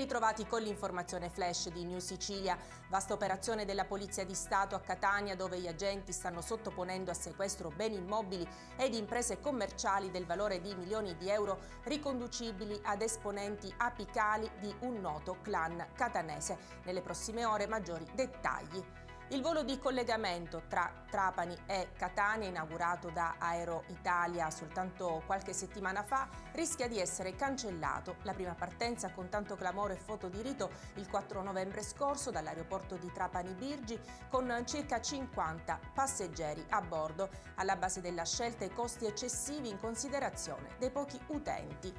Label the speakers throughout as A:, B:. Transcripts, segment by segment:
A: ritrovati con l'informazione flash di New Sicilia. Vasta operazione della Polizia di Stato a Catania, dove gli agenti stanno sottoponendo a sequestro beni immobili ed imprese commerciali del valore di milioni di euro riconducibili ad esponenti apicali di un noto clan catanese. Nelle prossime ore maggiori dettagli. Il volo di collegamento tra Trapani e Catania, inaugurato da Aero Italia soltanto qualche settimana fa, rischia di essere cancellato. La prima partenza con tanto clamore e foto di rito il 4 novembre scorso dall'aeroporto di Trapani Birgi, con circa 50 passeggeri a bordo. Alla base della scelta i costi eccessivi in considerazione dei pochi utenti.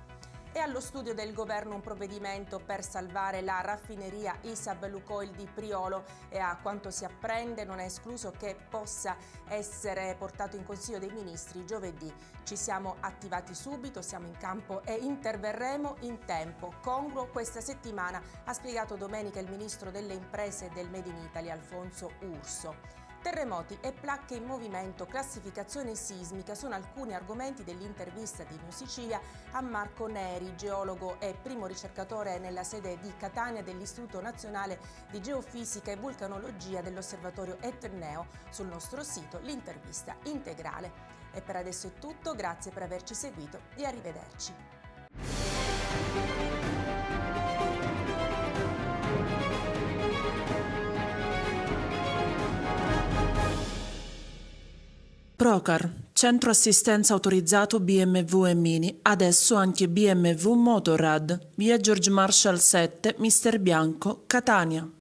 A: È allo studio del governo un provvedimento per salvare la raffineria ISAB-Lukoil di Priolo e, a quanto si apprende, non è escluso che possa essere portato in Consiglio dei Ministri giovedì. Ci siamo attivati subito, siamo in campo e interverremo in tempo congruo questa settimana, ha spiegato domenica il ministro delle imprese e del Made in Italy Alfonso Urso. Terremoti e placche in movimento, classificazione sismica sono alcuni argomenti dell'intervista di New Sicilia a Marco Neri, geologo e primo ricercatore nella sede di Catania dell'Istituto Nazionale di Geofisica e Vulcanologia dell'Osservatorio Etneo. Sul nostro sito l'intervista integrale. E per adesso è tutto, grazie per averci seguito e arrivederci.
B: Procar, centro assistenza autorizzato BMW e Mini, adesso anche BMW Motorrad, via George Marshall 7, Mister Bianco, Catania.